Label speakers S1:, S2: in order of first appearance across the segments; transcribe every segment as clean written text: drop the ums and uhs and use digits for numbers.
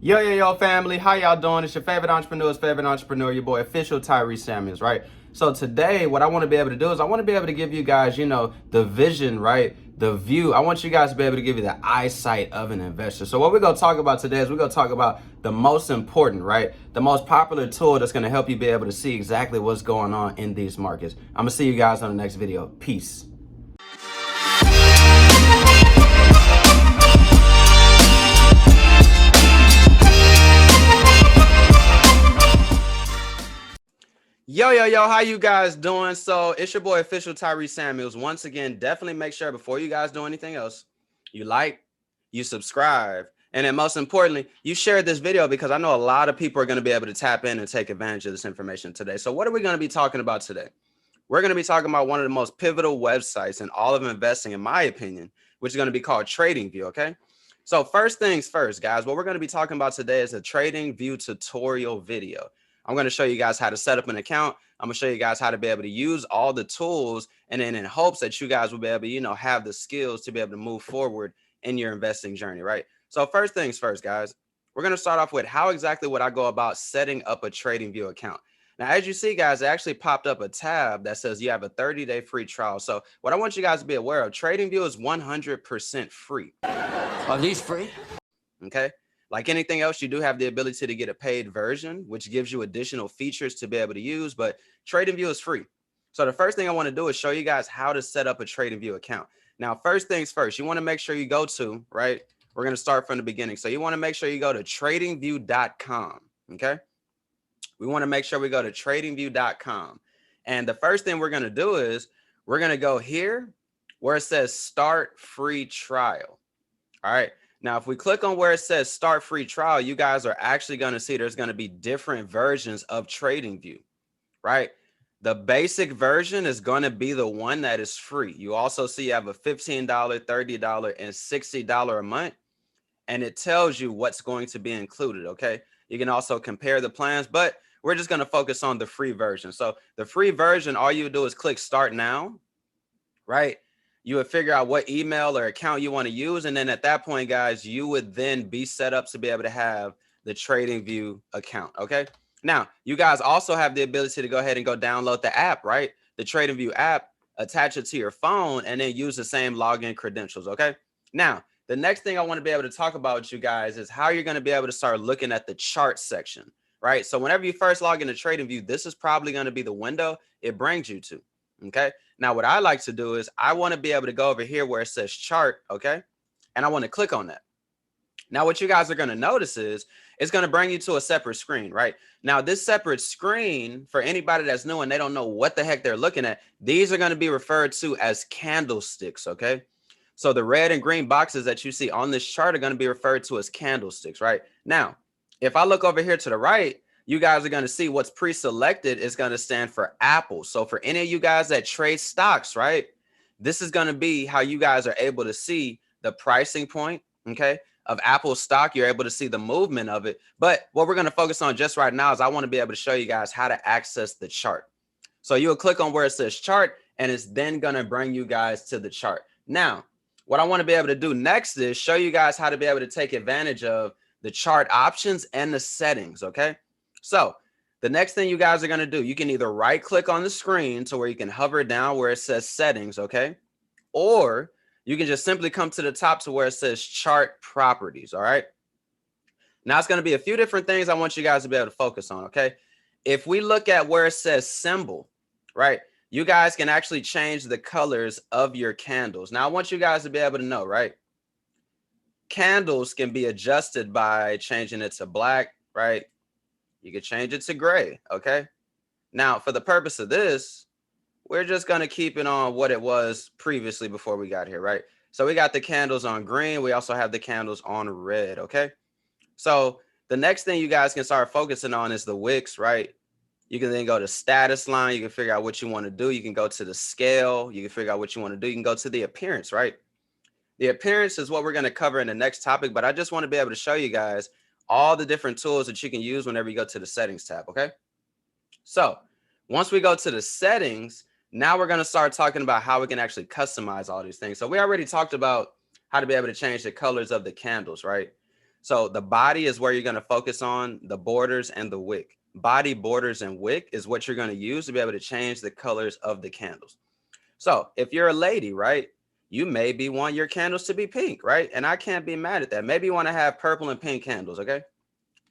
S1: Yo, family. How y'all doing? It's your favorite entrepreneur, your boy, official Tyree Samuels, right? So today, what I want to be able to do is I want to be able to give you guys, the vision, right? The view. I want you guys to be able to give you the eyesight of an investor. So what we're going to talk about today is we're going to talk about the most important, right? The most popular tool that's going to help you be able to see exactly what's going on in these markets. I'm going to see you guys on the next video. Peace. Yo, how you guys doing? So it's your boy, official Tyree Samuels. Once again, definitely make sure before you guys do anything else, you like, you subscribe, and then most importantly, you share this video because I know a lot of people are going to be able to tap in and take advantage of this information today. So what are we going to be talking about today? We're going to be talking about one of the most pivotal websites in all of investing, in my opinion, which is going to be called TradingView, okay? So first things first, guys, what we're going to be talking about today is a TradingView tutorial video. I'm going to show you guys how to set up an account. I'm going to show you guys how to be able to use all the tools, and then in hopes that you guys will be able to, have the skills to be able to move forward in your investing journey, right? So first things first, guys, we're going to start off with how exactly would I go about setting up a TradingView account. Now, as you see, guys, it actually popped up a tab that says you have a 30-day free trial. So what I want you guys to be aware of, TradingView is 100% free.
S2: Are these free?
S1: Okay. Like anything else, you do have the ability to get a paid version, which gives you additional features to be able to use, but TradingView is free. So the first thing I want to do is show you guys how to set up a TradingView account. Now, first things first, you want to make sure you go to, right? We're going to start from the beginning. So you want to make sure you go to tradingview.com. Okay. We want to make sure we go to tradingview.com. And the first thing we're going to do is we're going to go here where it says start free trial. All right. Now, if we click on where it says start free trial, you guys are actually going to see there's going to be different versions of TradingView, right? The basic version is going to be the one that is free. You also see you have a $15, $30, and $60 a month, and it tells you what's going to be included, okay? You can also compare the plans, but we're just going to focus on the free version. So the free version, all you do is click start now, right? You would figure out what email or account you want to use. And then at that point, guys, you would then be set up to be able to have the TradingView account. Okay. Now, you guys also have the ability to go ahead and go download the app, right? The TradingView app, attach it to your phone, and then use the same login credentials. Okay. Now, the next thing I want to be able to talk about with you guys is how you're going to be able to start looking at the chart section, right? So whenever you first log into TradingView, this is probably going to be the window it brings you to. Okay. Now, what I like to do is I want to be able to go over here where it says chart. Okay. And I want to click on that. Now, what you guys are going to notice is it's going to bring you to a separate screen, right? Now, this separate screen, for anybody that's new and they don't know what the heck they're looking at, these are going to be referred to as candlesticks. Okay. So the red and green boxes that you see on this chart are going to be referred to as candlesticks, right? Now, if I look over here to the right, you guys are going to see what's pre-selected is going to stand for Apple. So for any of you guys that trade stocks, right, this is going to be how you guys are able to see the pricing point, okay, of Apple stock. You're able to see the movement of it. But what we're going to focus on just right now is I want to be able to show you guys how to access the chart. So you'll click on where it says chart, and it's then going to bring you guys to the chart. Now, what I want to be able to do next is show you guys how to be able to take advantage of the chart options and the settings, okay? So the next thing you guys are going to do, you can either right click on the screen to where you can hover down where it says settings, okay? Or you can just simply come to the top to where it says chart properties, all right? Now it's going to be a few different things I want you guys to be able to focus on, okay? If we look at where it says symbol, right, you guys can actually change the colors of your candles. Now I want you guys to be able to know, right? Candles can be adjusted by changing it to black, right? You can change it to gray, okay? Now, for the purpose of this, we're just going to keep it on what it was previously before we got here, right? So we got the candles on green. We also have the candles on red, okay? So the next thing you guys can start focusing on is the wicks, right? You can then go to status line. You can figure out what you want to do. You can go to the scale. You can figure out what you want to do. You can go to the appearance, right? The appearance is what we're going to cover in the next topic, but I just want to be able to show you guys all the different tools that you can use whenever you go to the settings tab, okay? So once we go to the settings, now we're going to start talking about how we can actually customize all these things. So we already talked about how to be able to change the colors of the candles, right? So the body is where you're going to focus on, the borders and the wick. Body, borders, and wick is what you're going to use to be able to change the colors of the candles. So if you're a lady, right, you maybe want your candles to be pink, right? And I can't be mad at that. Maybe you want to have purple and pink candles, okay?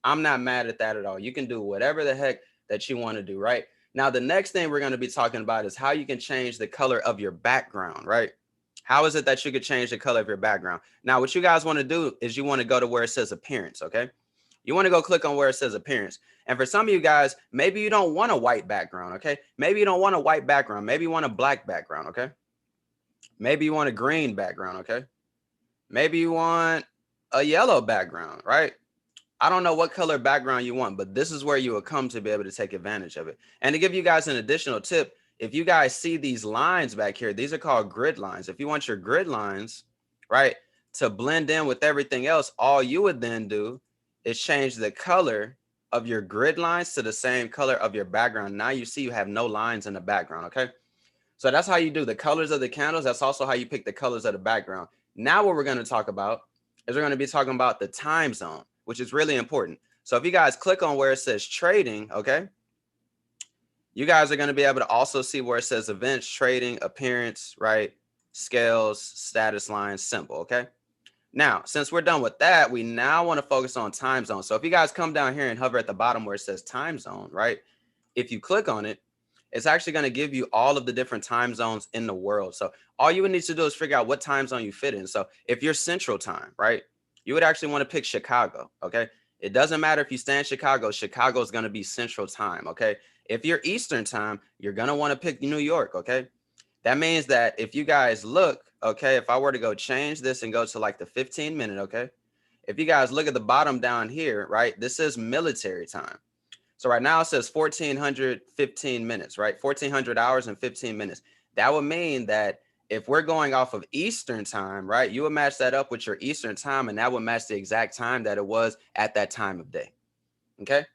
S1: I'm not mad at that at all. You can do whatever the heck that you want to do, right? Now, the next thing we're going to be talking about is how you can change the color of your background, right? How is it that you could change the color of your background? Now, what you guys want to do is you want to go to where it says appearance, okay? You want to go click on where it says appearance. And for some of you guys, maybe you don't want a white background, okay? Maybe you don't want a white background. Maybe you want a black background, okay? Maybe you want a green background, okay? Maybe you want a yellow background, right? I don't know what color background you want, but this is where you will come to be able to take advantage of it. And to give you guys an additional tip, if you guys see these lines back here, these are called grid lines. If you want your grid lines, right, to blend in with everything else, all you would then do is change the color of your grid lines to the same color of your background. Now you see you have no lines in the background, okay? So that's how you do the colors of the candles. That's also how you pick the colors of the background. Now what we're going to talk about is we're going to be talking about the time zone, which is really important. So if you guys click on where it says trading, okay, you guys are going to be able to also see where it says events, trading, appearance, right? Scales, status lines, simple, okay? Now, since we're done with that, we now want to focus on time zone. So if you guys come down here and hover at the bottom where it says time zone, right? If you click on it, it's actually going to give you all of the different time zones in the world. So all you would need to do is figure out what time zone you fit in. So if you're Central Time, right, you would actually want to pick Chicago, okay? It doesn't matter if you stay in Chicago. Chicago is going to be Central Time, okay? If you're Eastern Time, you're going to want to pick New York, okay? That means that if you guys look, okay, if I were to go change this and go to like the 15-minute, okay? If you guys look at the bottom down here, right, this is military time. So right now it says 1415 minutes, right? 1400 hours and 15 minutes. That would mean that if we're going off of Eastern time, right, you would match that up with your Eastern time, and that would match the exact time that it was at that time of day. Okay.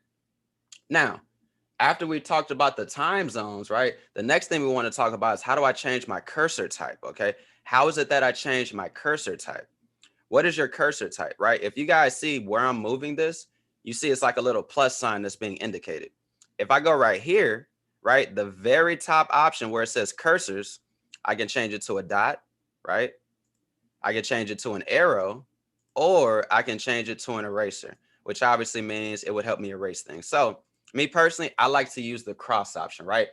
S1: Now, after we talked about the time zones, right, the next thing we want to talk about is how do I change my cursor type? Okay. How is it that I change my cursor type? What is your cursor type, right? If you guys see where I'm moving this, you see it's like a little plus sign that's being indicated. If I go right here, right, the very top option where it says cursors, I can change it to a dot, right? I can change it to an arrow, or I can change it to an eraser, which obviously means it would help me erase things. So me personally, I like to use the cross option, right?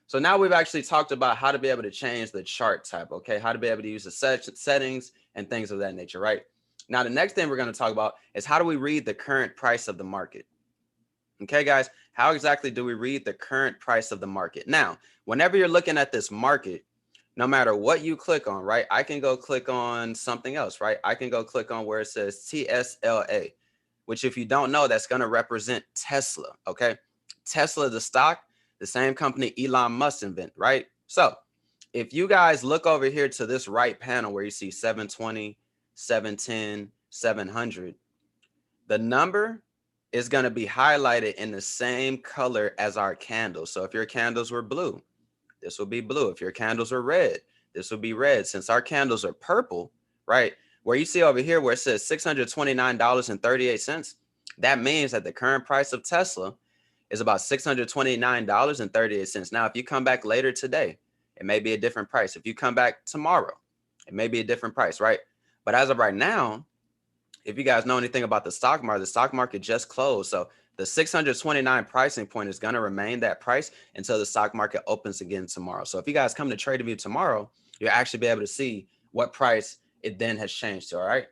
S1: So now we've actually talked about how to be able to change the chart type, okay? How to be able to use the settings and things of that nature, right? Now, the next thing we're going to talk about is how do we read the current price of the market? Okay, guys, how exactly do we read the current price of the market? Now, whenever you're looking at this market, no matter what you click on, right? I can go click on something else, right? I can go click on where it says TSLA, which if you don't know, that's going to represent Tesla, okay? Tesla, the stock, the same company Elon Musk invented, right? So if you guys look over here to this right panel where you see 720, 710, 700, the number is going to be highlighted in the same color as our candles. So if your candles were blue, this will be blue. If your candles are red, this will be red. Since our candles are purple, right? Where you see over here where it says $629.38, that means that the current price of Tesla is about $629.38. Now, if you come back later today, it may be a different price. If you come back tomorrow, it may be a different price, right? But as of right now, if you guys know anything about the stock market just closed. So the 629 pricing point is going to remain that price until the stock market opens again tomorrow. So if you guys come to TradingView tomorrow, you'll actually be able to see what price it then has changed to. All right.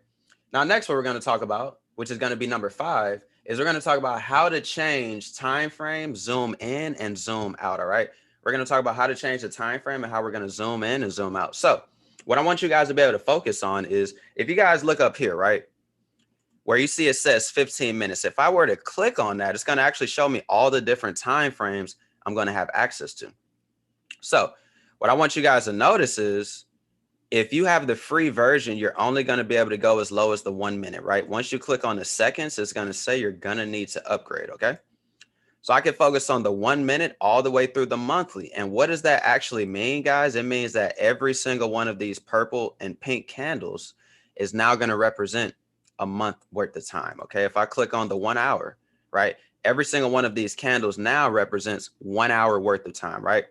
S1: Now, next, what we're going to talk about, which is going to be number 5, is we're going to talk about how to change time frame, zoom in and zoom out. All right. We're going to talk about how to change the time frame and how we're going to zoom in and zoom out. So what I want you guys to be able to focus on is if you guys look up here, right, where you see it says 15 minutes. If I were to click on that, it's going to actually show me all the different time frames I'm going to have access to. So what I want you guys to notice is if you have the free version, you're only going to be able to go as low as the 1 minute, right? Once you click on the seconds, it's going to say you're going to need to upgrade, okay? So I can focus on the 1 minute all the way through the monthly. And what does that actually mean, guys? It means that every single one of these purple and pink candles is now going to represent a month worth of time. Okay, if I click on the 1 hour, right, every single one of these candles now represents 1 hour worth of time, right?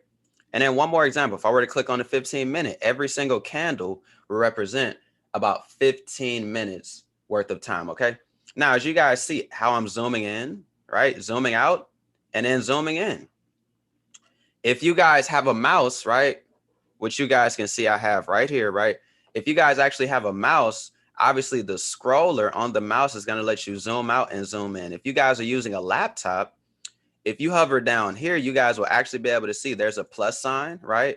S1: And then one more example, if I were to click on the 15-minute, every single candle will represent about 15 minutes worth of time. Okay, now as you guys see how I'm zooming in, right, zooming out and then zooming in. If you guys have a mouse, right, which you guys can see I have right here, right? If you guys actually have a mouse, obviously the scroller on the mouse is going to let you zoom out and zoom in. If you guys are using a laptop, if you hover down here, you guys will actually be able to see there's a plus sign, right?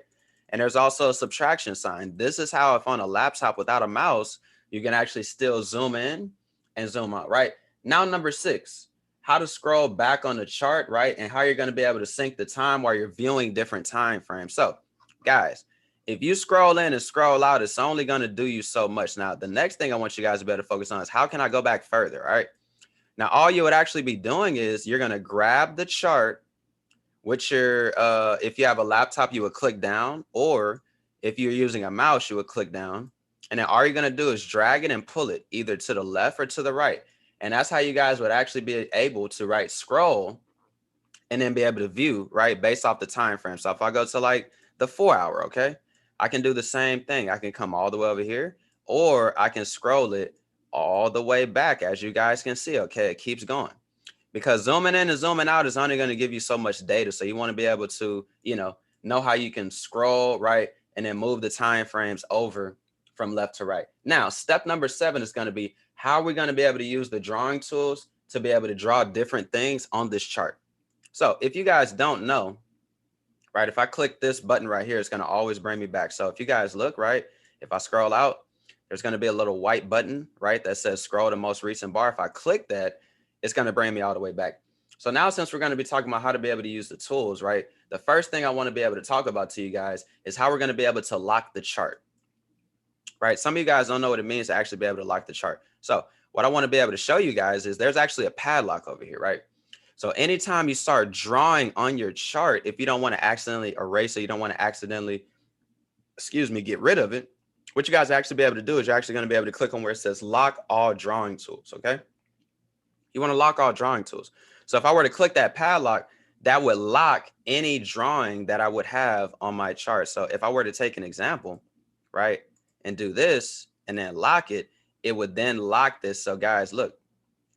S1: And there's also a subtraction sign. This is how, if on a laptop without a mouse, you can actually still zoom in and zoom out, right? Now, number 6, how to scroll back on the chart, right? And how you're going to be able to sync the time while you're viewing different time frames. So, guys, if you scroll in and scroll out, it's only going to do you so much. Now, the next thing I want you guys to be able to focus on is how can I go back further, all right? Now, all you would actually be doing is you're going to grab the chart, which if you have a laptop, you would click down, or if you're using a mouse, you would click down. And then all you're going to do is drag it and pull it either to the left or to the right. And that's how you guys would actually be able to, right, scroll and then be able to view, right, based off the time frame. So if I go to like the 4 hour, okay, I can do the same thing. I can come all the way over here, or I can scroll it all the way back, as you guys can see. Okay, it keeps going, because zooming in and zooming out is only going to give you so much data. So you want to be able to, know how you can scroll, right, and then move the time frames over from left to right. Now, step number 7 is going to be how we're going to be able to use the drawing tools to be able to draw different things on this chart. So if you guys don't know, right, if I click this button right here, it's going to always bring me back. So if you guys look, right, if I scroll out, there's going to be a little white button, right, that says scroll to most recent bar. If I click that, it's going to bring me all the way back. So now, since we're going to be talking about how to be able to use the tools, right, the first thing I want to be able to talk about to you guys is how we're going to be able to lock the chart, right? Some of you guys don't know what it means to actually be able to lock the chart. So what I want to be able to show you guys is there's actually a padlock over here, right? So anytime you start drawing on your chart, if you don't want to accidentally erase it, you don't want to accidentally, get rid of it, what you guys actually be able to do is you're actually going to be able to click on where it says lock all drawing tools, okay? You want to lock all drawing tools. So if I were to click that padlock, that would lock any drawing that I would have on my chart. So if I were to take an example, right, and do this and then lock it, it would then lock this. So guys, look,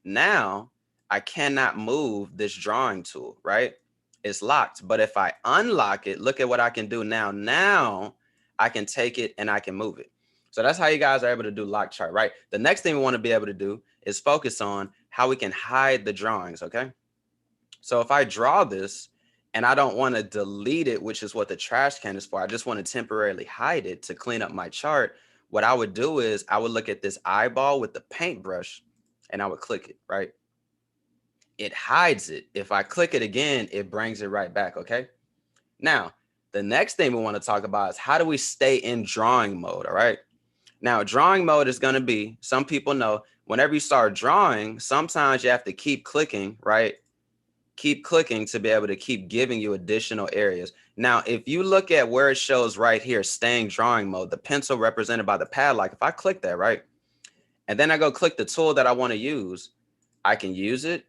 S1: now I cannot move this drawing tool, right? It's locked. But if I unlock it, look at what I can do now. Now I can take it and I can move it. So that's how you guys are able to do lock chart, right? The next thing we want to be able to do is focus on how we can hide the drawings, okay? So if I draw this and I don't want to delete it, which is what the trash can is for, I just want to temporarily hide it to clean up my chart. What I would do is I would look at this eyeball with the paintbrush and I would click it, right? It hides it. If I click it again, it brings it right back, okay? Now, the next thing we want to talk about is how do we stay in drawing mode, all right? Now, drawing mode is going to be, some people know, whenever you start drawing, sometimes you have to keep clicking, right? Keep clicking to be able to keep giving you additional areas. Now, if you look at where it shows right here, staying drawing mode, the pencil represented by the padlock, if I click that, right, and then I go click the tool that I want to use, I can use it,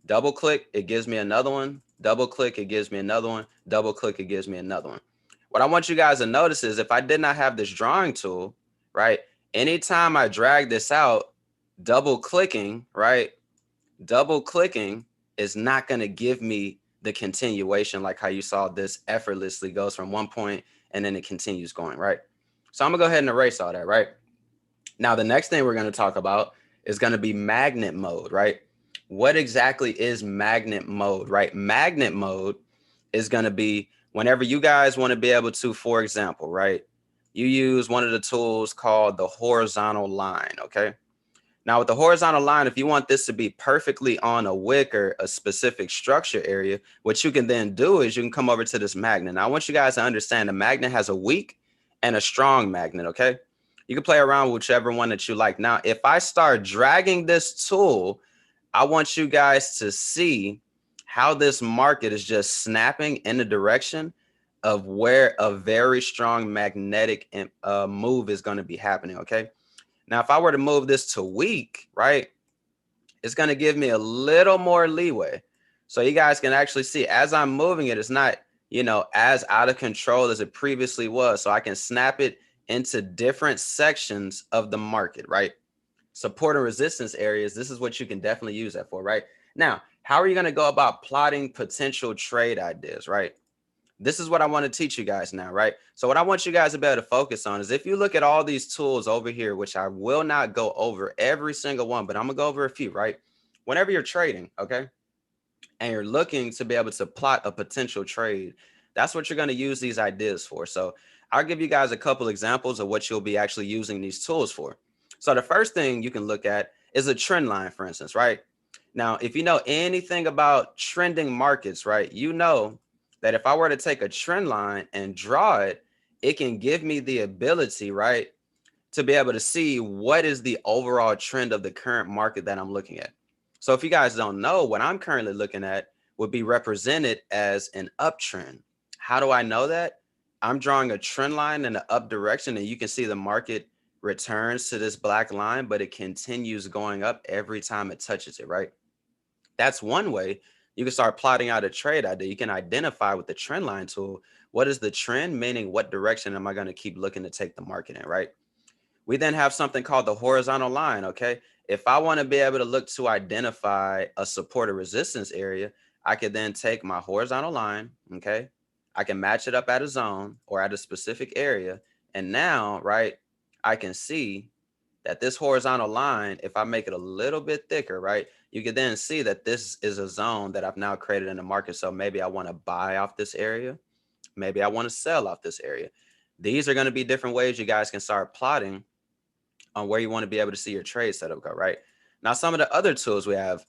S1: double click, it gives me another one, double click, it gives me another one, double click, it gives me another one. What I want you guys to notice is if I did not have this drawing tool, right, anytime I drag this out, double clicking, right, double clicking is not going to give me the continuation like how you saw this effortlessly goes from one point and then it continues going, right? So I'm gonna go ahead and erase all that, right? Now, the next thing we're going to talk about is going to be magnet mode, right? What exactly is magnet mode, right? Magnet mode is going to be whenever you guys want to be able to, for example, right, you use one of the tools called the horizontal line, okay? Now with the horizontal line, if you want this to be perfectly on a wick or a specific structure area, what you can then do is you can come over to this magnet. Now I want you guys to understand the magnet has a weak and a strong magnet, okay? You can play around with whichever one that you like. Now, if I start dragging this tool, I want you guys to see how this market is just snapping in the direction of where a very strong magnetic move is going to be happening, okay? Now, if I were to move this to week, right, it's going to give me a little more leeway. So you guys can actually see as I'm moving it, it's not, you know, as out of control as it previously was. So I can snap it into different sections of the market, right? Support and resistance areas. This is what you can definitely use that for, right? Now, how are you going to go about plotting potential trade ideas, right? This is what I want to teach you guys now, right? So what I want you guys to be able to focus on is if you look at all these tools over here, which I will not go over every single one, but I'm gonna go over a few, right? Whenever you're trading, okay, and you're looking to be able to plot a potential trade, that's what you're going to use these ideas for. So I'll give you guys a couple examples of what you'll be actually using these tools for. So the first thing you can look at is a trend line, for instance, right? Now, if you know anything about trending markets, right, you know that if I were to take a trend line and draw it, it can give me the ability, right, to be able to see what is the overall trend of the current market that I'm looking at. So if you guys don't know, what I'm currently looking at would be represented as an uptrend. How do I know that? I'm drawing a trend line in the up direction, and you can see the market returns to this black line, but it continues going up every time it touches it, right? That's one way you can start plotting out a trade idea. You can identify with the trend line tool, what is the trend, meaning what direction am I going to keep looking to take the market in, right? We then have something called the horizontal line, okay? If I want to be able to look to identify a support or resistance area, I could then take my horizontal line, okay? I can match it up at a zone or at a specific area. And now, right, I can see that this horizontal line, if I make it a little bit thicker, right, you can then see that this is a zone that I've now created in the market. So maybe I want to buy off this area. Maybe I want to sell off this area. These are going to be different ways you guys can start plotting on where you want to be able to see your trade setup go, right? Now, some of the other tools we have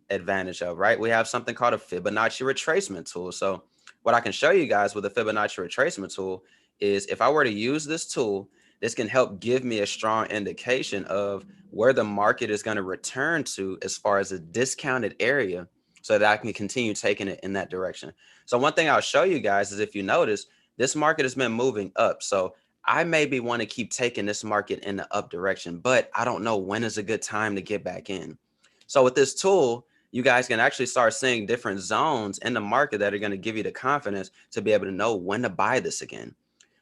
S1: advantage of, right? We have something called a Fibonacci retracement tool. So what I can show you guys with the Fibonacci retracement tool is if I were to use this tool, this can help give me a strong indication of where the market is going to return to as far as a discounted area so that I can continue taking it in that direction. So one thing I'll show you guys is if you notice, this market has been moving up. So I maybe want to keep taking this market in the up direction, but I don't know when is a good time to get back in. So with this tool, you guys can actually start seeing different zones in the market that are going to give you the confidence to be able to know when to buy this again.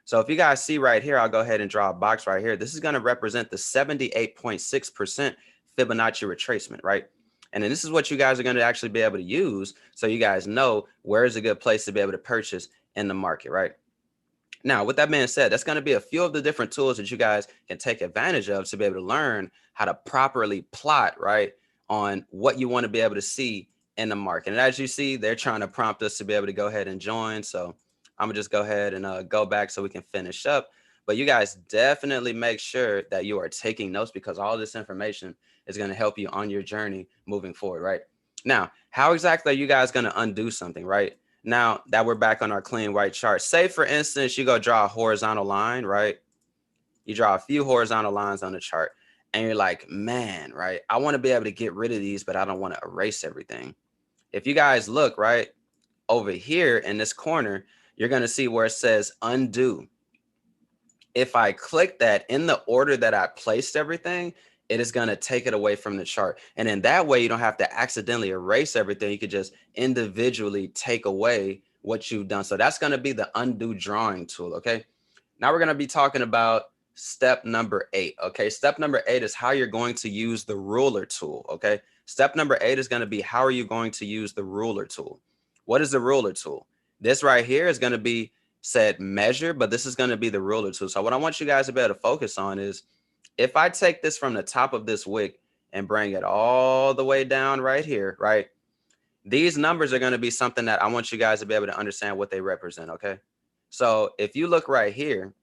S1: So if you guys see right here, I'll go ahead and draw a box right here. This is going to represent the 78.6% Fibonacci retracement, right? And then this is what you guys are going to actually be able to use so you guys know where is a good place to be able to purchase in the market, right? Now, with that being said, that's going to be a few of the different tools that you guys can take advantage of to be able to learn how to properly plot, right, on what you want to be able to see in the market. And as you see, they're trying to prompt us to be able to go ahead and join. So I'm going to just go ahead and go back so we can finish up. But you guys definitely make sure that you are taking notes because all this information is going to help you on your journey moving forward, right? Now, how exactly are you guys going to undo something, right? Now that we're back on our clean white chart, say for instance, you go draw a horizontal line, right? You draw a few horizontal lines on the chart and you're like, man, right? I want to be able to get rid of these, but I don't want to erase everything. If you guys look right over here in this corner, you're going to see where it says undo. If I click that in the order that I placed everything, it is going to take it away from the chart. And in that way, you don't have to accidentally erase everything. You could just individually take away what you've done. So that's going to be the undo drawing tool. Okay. Now we're going to be talking about step number 8. Okay. Step number 8 is how you're going to use the ruler tool. Okay. Step number 8 is going to be how are you going to use the ruler tool? What is the ruler tool? This right here is going to be said measure, but this is going to be the ruler tool. So what I want you guys to be able to focus on is if I take this from the top of this wick and bring it all the way down right here, right? These numbers are going to be something that I want you guys to be able to understand what they represent, okay? So if you look right here,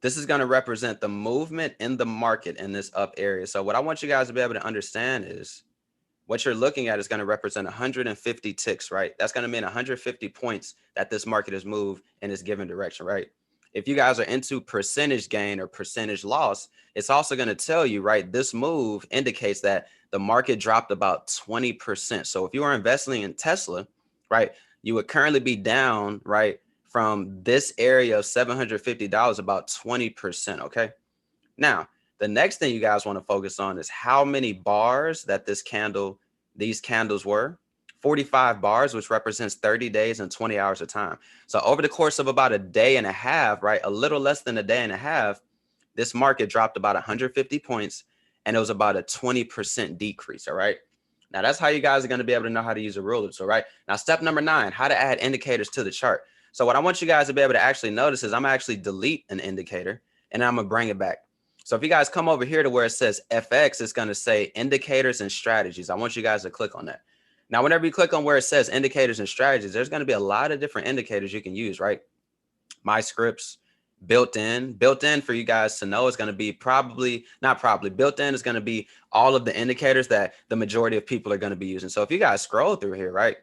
S1: this is going to represent the movement in the market in this up area. So what I want you guys to be able to understand is what you're looking at is going to represent 150 ticks, right? That's going to mean 150 points that this market has moved in this given direction, right? If you guys are into percentage gain or percentage loss, it's also going to tell you, right, this move indicates that the market dropped about 20%. So if you are investing in Tesla, right, you would currently be down, right, from this area of $750 about 20%, okay? Now, The next thing you guys want to focus on is how many bars that these candles were. 45 bars, which represents 30 days and 20 hours of time. So over the course of about a day and a half, right, a little less than a day and a half, this market dropped about 150 points, and it was about a 20% decrease. All right. Now that's how you guys are going to be able to know how to use a ruler. So, right now, step number 9, how to add indicators to the chart. So what I want you guys to be able to actually notice is I'm actually delete an indicator and I'm going to bring it back. So if you guys come over here to where it says FX, it's going to say indicators and strategies. I want you guys to click on that. Now, whenever you click on where it says indicators and strategies, there's going to be a lot of different indicators you can use, right? My scripts, built in for you guys to know is going to be built in is going to be all of the indicators that the majority of people are going to be using. So if you guys scroll through here, right,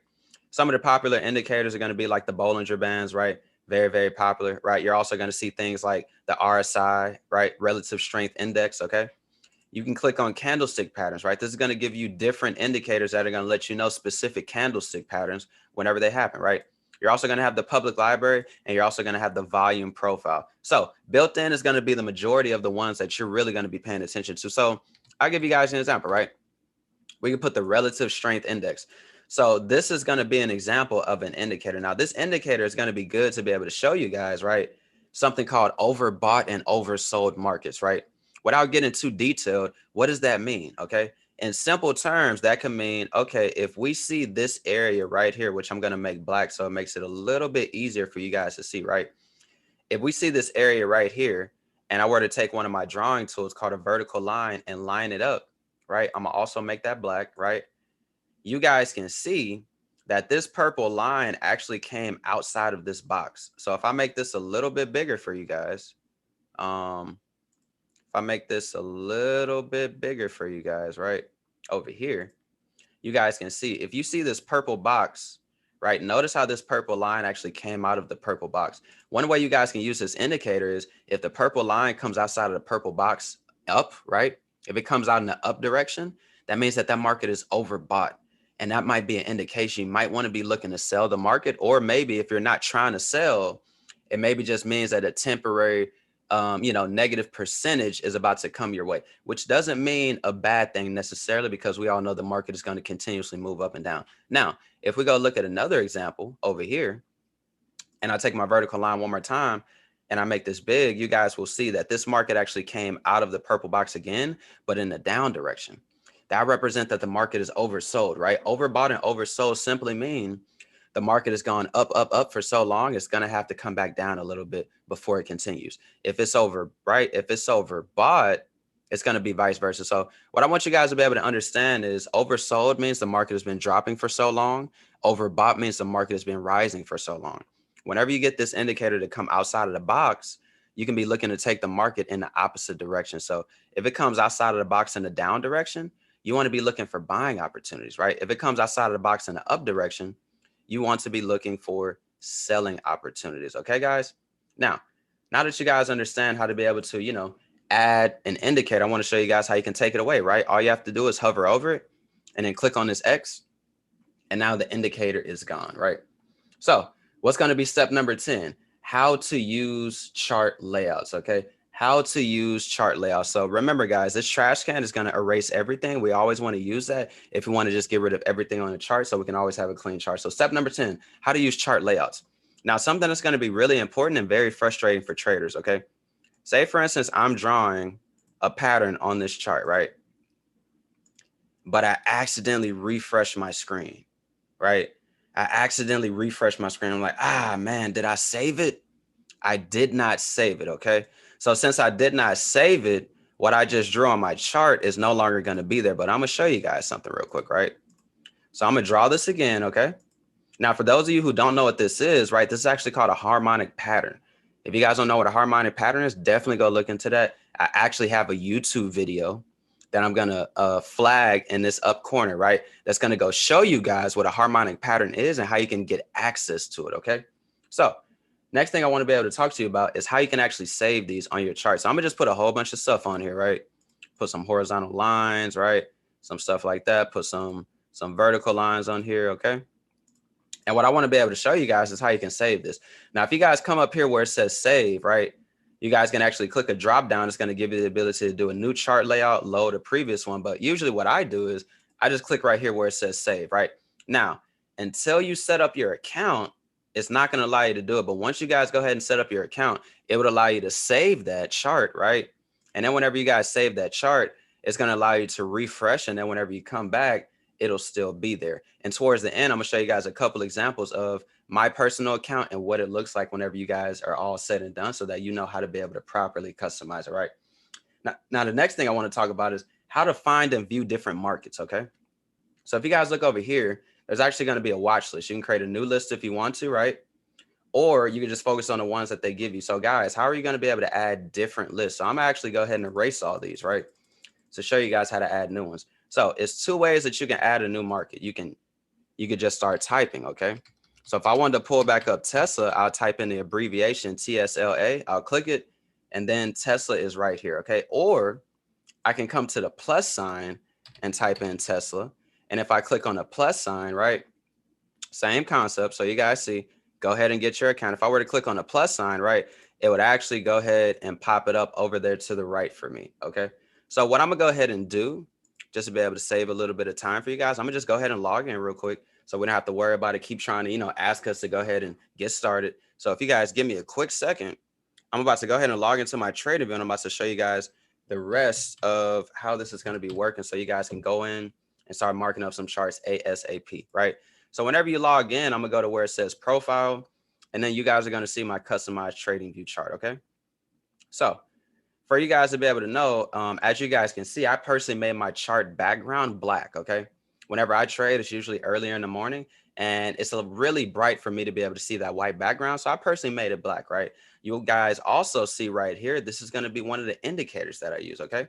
S1: some of the popular indicators are going to be like the Bollinger Bands, right? Very, very popular, right? You're also going to see things like the RSI, right? Relative Strength Index, okay? You can click on candlestick patterns, right? This is going to give you different indicators that are going to let you know specific candlestick patterns whenever they happen, right? You're also going to have the public library, and you're also going to have the volume profile. So built in is going to be the majority of the ones that you're really going to be paying attention to. So I'll give you guys an example, right? We can put the relative strength index. So this is going to be an example of an indicator. Now, this indicator is going to be good to be able to show you guys, right, something called overbought and oversold markets, right? Without getting too detailed, what does that mean? Okay. In simple terms, that can mean, okay, if we see this area right here, which I'm going to make black so it makes it a little bit easier for you guys to see, right? If we see this area right here, and I were to take one of my drawing tools called a vertical line and line it up, right? I'm going to also make that black, right? You guys can see that this purple line actually came outside of this box. So if I make this a little bit bigger for you guys, if I make this a little bit bigger for you guys, right over here, you guys can see, if you see this purple box, right, notice how this purple line actually came out of the purple box. One way you guys can use this indicator is if the purple line comes outside of the purple box up, right, if it comes out in the up direction, that means that that market is overbought. And that might be an indication you might want to be looking to sell the market, or maybe if you're not trying to sell, it maybe just means that a temporary negative percentage is about to come your way, which doesn't mean a bad thing necessarily, because we all know the market is going to continuously move up and down. Now, if we go look at another example over here, and I take my vertical line one more time and I make this big, you guys will see that this market actually came out of the purple box again, but in the down direction. That represents that the market is oversold, right? Overbought and oversold simply mean the market has gone up, up, up for so long, it's going to have to come back down a little bit before it continues. If it's over, right? If it's overbought, it's going to be vice versa. So what I want you guys to be able to understand is oversold means the market has been dropping for so long. Overbought means the market has been rising for so long. Whenever you get this indicator to come outside of the box, you can be looking to take the market in the opposite direction. So if it comes outside of the box in the down direction, you want to be looking for buying opportunities, right? If it comes outside of the box in the up direction, you want to be looking for selling opportunities. Okay, guys? Now that you guys understand how to be able to, add an indicator, I want to show you guys how you can take it away, right? All you have to do is hover over it and then click on this X, and now the indicator is gone, right? So what's going to be step number 10? How to use chart layouts, okay? How to use chart layouts. So remember, guys, this trash can is going to erase everything. We always want to use that if we want to just get rid of everything on the chart so we can always have a clean chart. So step number 10, how to use chart layouts. Now, something that's going to be really important and very frustrating for traders, okay? Say, for instance, I'm drawing a pattern on this chart, right? But I accidentally refresh my screen, right? I accidentally refreshed my screen. I'm like, man, did I save it? I did not save it, okay? So since I did not save it, what I just drew on my chart is no longer going to be there, but I'm going to show you guys something real quick, right? So I'm going to draw this again, okay? Now, for those of you who don't know what this is, right, this is actually called a harmonic pattern. If you guys don't know what a harmonic pattern is, definitely go look into that. I actually have a YouTube video that I'm going to flag in this up corner, right? That's going to go show you guys what a harmonic pattern is and how you can get access to it, okay? So next thing I want to be able to talk to you about is how you can actually save these on your chart. So I'm going to just put a whole bunch of stuff on here, right? Put some horizontal lines, right? Some stuff like that. Put some vertical lines on here, okay? And what I want to be able to show you guys is how you can save this. Now, if you guys come up here where it says save, right? you guys can actually click a drop down. It's going to give you the ability to do a new chart layout, load a previous one. But usually what I do is I just click right here where it says save, right? Now, until you set up your account, it's not going to allow you to do it. But once you guys go ahead and set up your account, it would allow you to save that chart, right? And then whenever you guys save that chart, it's going to allow you to refresh. And then whenever you come back, it'll still be there. And towards the end, I'm going to show you guys a couple examples of my personal account and what it looks like whenever you guys are all said and done, so that you know how to be able to properly customize it, right? Now the next thing I want to talk about is how to find and view different markets, okay? So if you guys look over here, there's actually going to be a watch list. You can create a new list if you want to, right? Or you can just focus on the ones that they give you. So guys, how are you going to be able to add different lists? So I'm actually go ahead and erase all these, right? To show you guys how to add new ones. So it's two ways that you can add a new market. You could just start typing, okay? So if I wanted to pull back up Tesla, I'll type in the abbreviation TSLA, I'll click it, and then Tesla is right here, okay? Or I can come to the plus sign and type in Tesla. And if I click on the plus sign, right, same concept. So you guys see, go ahead and get your account. If I were to click on the plus sign, right, it would actually go ahead and pop it up over there to the right for me, okay? So what I'm gonna go ahead and do, just to be able to save a little bit of time for you guys, I'm gonna just go ahead and log in real quick, so we don't have to worry about it, keep trying to, ask us to go ahead and get started. So if you guys give me a quick second, I'm about to go ahead and log into my TradingView, and I'm about to show you guys the rest of how this is going to be working, so you guys can go in and start marking up some charts ASAP, right? So whenever you log in, I'm gonna go to where it says profile, and then you guys are going to see my customized TradingView chart, okay? So for you guys to be able to know, as you guys can see, I personally made my chart background black, okay? Whenever I trade, it's usually earlier in the morning, and it's really bright for me to be able to see that white background. So I personally made it black, right? You guys also see right here, this is going to be one of the indicators that I use, okay?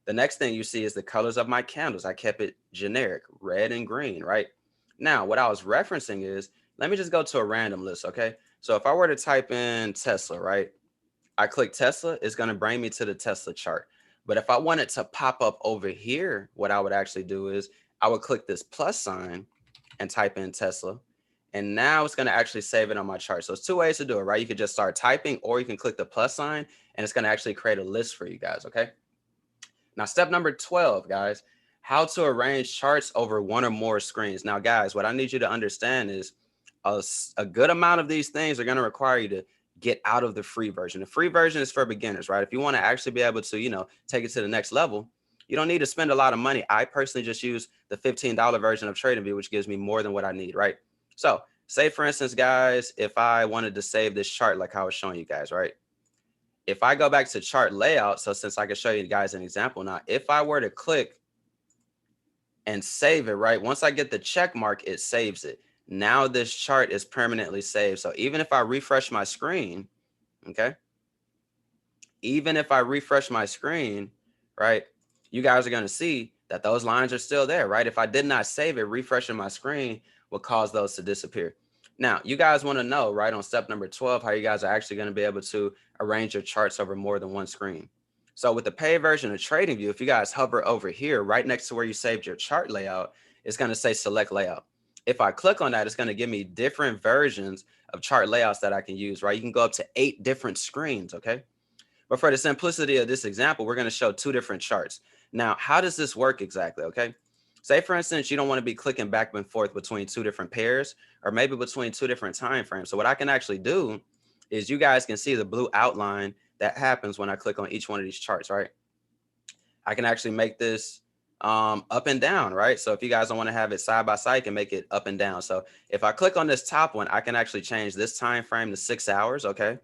S1: The next thing you see is the colors of my candles. I kept it generic, red and green, right? Now, what I was referencing is, let me just go to a random list, okay? So if I were to type in Tesla, right? I click Tesla, it's going to bring me to the Tesla chart. But if I wanted to pop up over here, what I would actually do is I would click this plus sign and type in Tesla. And now it's going to actually save it on my chart. So it's two ways to do it, right? You could just start typing, or you can click the plus sign and it's going to actually create a list for you guys, okay? Now, step number 12, guys, how to arrange charts over one or more screens. Now, guys, what I need you to understand is a good amount of these things are going to require you to get out of the free version. The free version is for beginners, right? If you want to actually be able to, take it to the next level, you don't need to spend a lot of money. I personally just use the $15 version of TradingView, which gives me more than what I need, right? So say, for instance, guys, if I wanted to save this chart like I was showing you guys, right? If I go back to chart layout, so since I can show you guys an example now, if I were to click and save it, right? Once I get the check mark, it saves it. Now this chart is permanently saved. So even if I refresh my screen, okay? Even if I refresh my screen, right? You guys are going to see that those lines are still there, right? If I did not save it, refreshing my screen will cause those to disappear. Now, you guys want to know, right, on step number 12, how you guys are actually going to be able to arrange your charts over more than one screen. So with the paid version of TradingView, if you guys hover over here, right next to where you saved your chart layout, it's going to say select layout. If I click on that, it's going to give me different versions of chart layouts that I can use, right? You can go up to 8 different screens, okay? But for the simplicity of this example, we're going to show 2 different charts. Now, how does this work exactly, okay? Say, for instance, you don't want to be clicking back and forth between 2 different pairs, or maybe between 2 different time frames. So what I can actually do is, you guys can see the blue outline that happens when I click on each one of these charts, right? I can actually make this up and down, right? So if you guys don't want to have it side by side, you can make it up and down. So if I click on this top one, I can actually change this time frame to 6 hours, okay?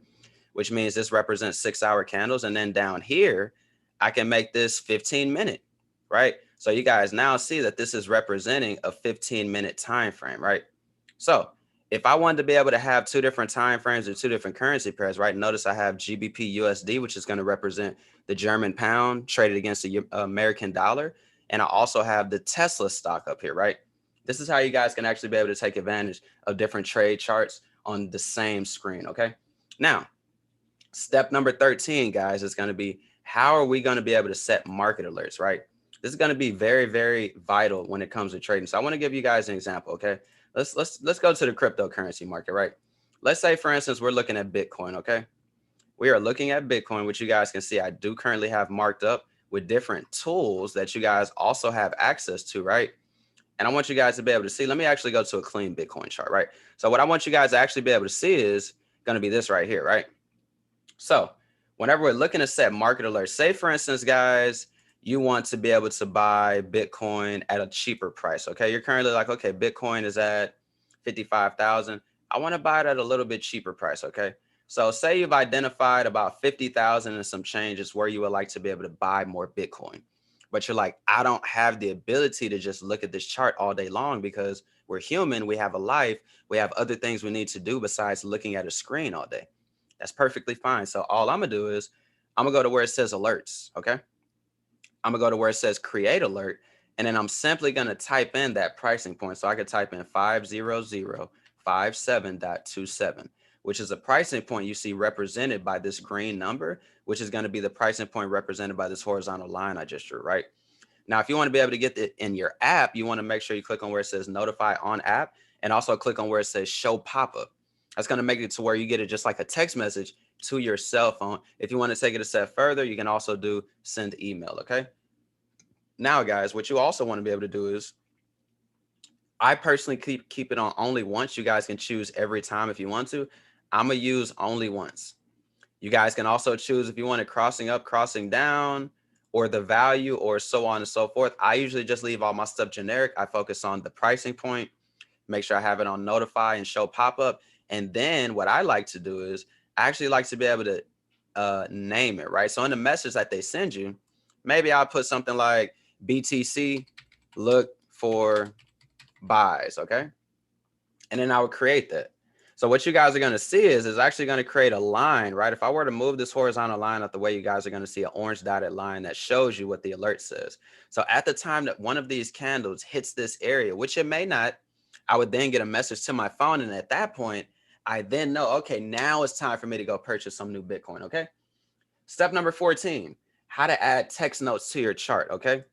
S1: Which means this represents 6-hour candles. And then down here, I can make this 15-minute, right? So you guys now see that this is representing a 15-minute time frame, right? So if I wanted to be able to have 2 different time frames or 2 different currency pairs, right? Notice I have GBP USD, which is going to represent the German pound traded against the American dollar. And I also have the Tesla stock up here, right? This is how you guys can actually be able to take advantage of different trade charts on the same screen, okay? Now, step number 13, guys, is going to be, how are we going to be able to set market alerts, right? This is going to be very, very vital when it comes to trading. So I want to give you guys an example, okay? Let's go to the cryptocurrency market, right? Let's say, for instance, we're looking at Bitcoin, okay? we are looking at Bitcoin, which you guys can see I do currently have marked up with different tools that you guys also have access to, right? And I want you guys to be able to see. Let me actually go to a clean Bitcoin chart, right? So what I want you guys to actually be able to see is going to be this right here, right? So whenever we're looking to set market alerts, say for instance, guys, you want to be able to buy Bitcoin at a cheaper price. Okay. You're currently like, okay, Bitcoin is at 55,000. I want to buy it at a little bit cheaper price. Okay. So say you've identified about 50,000 and some changes where you would like to be able to buy more Bitcoin. But you're like, I don't have the ability to just look at this chart all day long because we're human. We have a life. We have other things we need to do besides looking at a screen all day. That's perfectly fine. So all I'm gonna do is I'm gonna go to where it says alerts. Okay. I'm gonna go to where it says create alert. And then I'm simply gonna type in that pricing point. So I could type in 50057.27, which is a pricing point you see represented by this green number, which is going to be the pricing point represented by this horizontal line I just drew, right? Now, if you want to be able to get it in your app, you want to make sure you click on where it says notify on app and also click on where it says show pop-up. That's going to make it to where you get it just like a text message to your cell phone. If you want to take it a step further, you can also do send email, okay? Now, guys, what you also want to be able to do is I personally keep it on only once. You guys can choose every time if you want to. I'm going to use only once. You guys can also choose if you want it crossing up, crossing down, or the value, or so on and so forth. I usually just leave all my stuff generic. I focus on the pricing point, make sure I have it on notify and show pop-up. And then what I like to do is I actually like to be able to name it, right? So in the message that they send you, maybe I'll put something like BTC, look for buys, okay? And then I would create that. So what you guys are going to see is actually going to create a line, right? If I were to move this horizontal line out the way, you guys are going to see an orange dotted line that shows you what the alert says. So at the time that one of these candles hits this area, which it may not, I would then get a message to my phone. And at that point, I then know, okay, now it's time for me to go purchase some new Bitcoin, okay? Step number 14, how to add text notes to your chart, okay?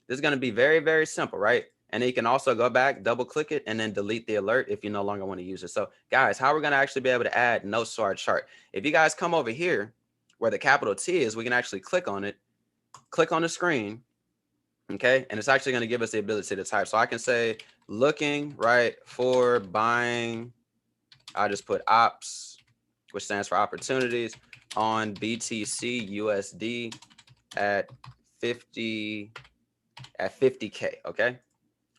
S1: This is going to be very, very simple, right? And then you can also go back, double click it, and then delete the alert if you no longer want to use it. So guys, how we're going to actually be able to add notes to our chart. If you guys come over here where the capital T is, we can actually click on it, click on the screen, okay? And it's actually going to give us the ability to type. So I can say looking, right, for buying, I'll just put ops, which stands for opportunities, on BTC USD at 50K, okay?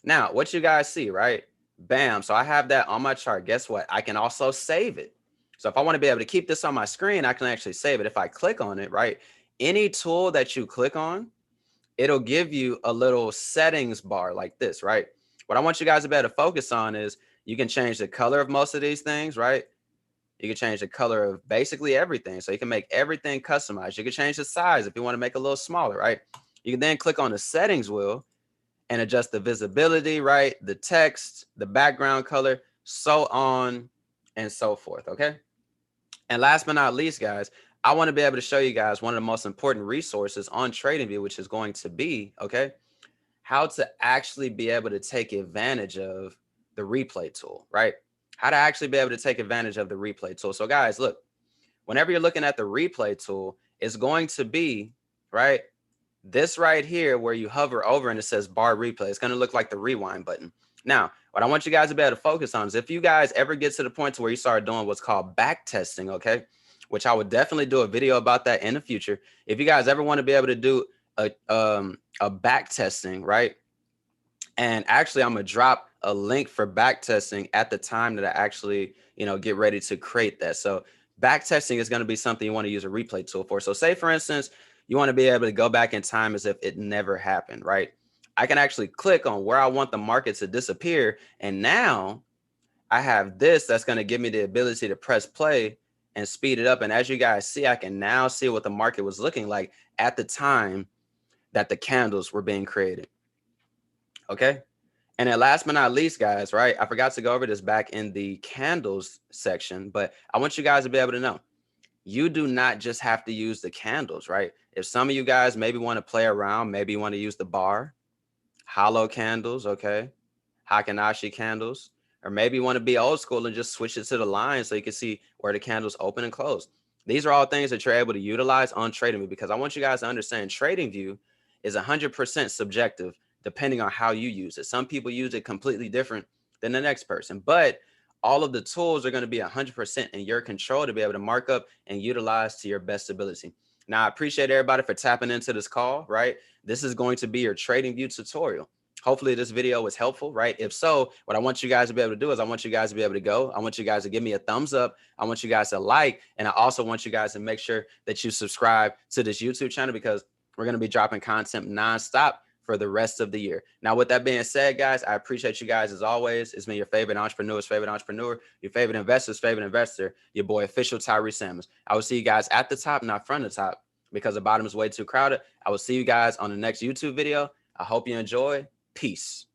S1: Now, what you guys see, right? Bam. So I have that on my chart. Guess what? I can also save it. So if I want to be able to keep this on my screen, I can actually save it. If I click on it, right? Any tool that you click on, it'll give you a little settings bar like this, right? What I want you guys to be able to focus on is you can change the color of most of these things, right? You can change the color of basically everything. So you can make everything customized. You can change the size if you want to make it a little smaller, right? You can then click on the settings wheel and adjust the visibility, right? The text, the background color, so on and so forth, okay? And last but not least, guys, I want to be able to show you guys one of the most important resources on TradingView, which is going to be, okay, how to actually be able to take advantage of the replay tool, right? How to actually be able to take advantage of the replay tool. So guys, look, whenever you're looking at the replay tool, it's going to be, right, this right here where you hover over and it says bar replay. It's going to look like the rewind button. Now, what I want you guys to be able to focus on is if you guys ever get to the point to where you start doing what's called back testing, okay, which I would definitely do a video about that in the future. If you guys ever want to be able to do a back testing, right? And actually, I'm going to drop a link for back testing at the time that I actually, get ready to create that. So back testing is going to be something you want to use a replay tool for. So say, for instance, you want to be able to go back in time as if it never happened, right? I can actually click on where I want the market to disappear. And now I have this that's going to give me the ability to press play and speed it up. And as you guys see, I can now see what the market was looking like at the time that the candles were being created. Okay. And then last but not least, guys, right? I forgot to go over this back in the candles section, but I want you guys to be able to know you do not just have to use the candles, right? If some of you guys maybe want to play around, maybe you want to use the bar, hollow candles, okay, Hakanashi candles, or maybe you want to be old school and just switch it to the line so you can see where the candles open and close. These are all things that you're able to utilize on TradingView, because I want you guys to understand TradingView is 100% subjective depending on how you use it. Some people use it completely different than the next person, but all of the tools are going to be 100% in your control to be able to mark up and utilize to your best ability. Now, I appreciate everybody for tapping into this call, right? This is going to be your TradingView tutorial. Hopefully this video was helpful, right? If so, what I want you guys to be able to do is I want you guys to be able to go. I want you guys to give me a thumbs up. I want you guys to like, and I also want you guys to make sure that you subscribe to this YouTube channel, because we're going to be dropping content nonstop for the rest of the year. Now, with that being said, guys, I appreciate you guys as always. It's been your favorite entrepreneur's favorite entrepreneur, your favorite investor's favorite investor, your boy official Tyree Samuels. I will see you guys at the top, not from the top, because the bottom is way too crowded. I will see you guys on the next YouTube video. I hope you enjoy. Peace.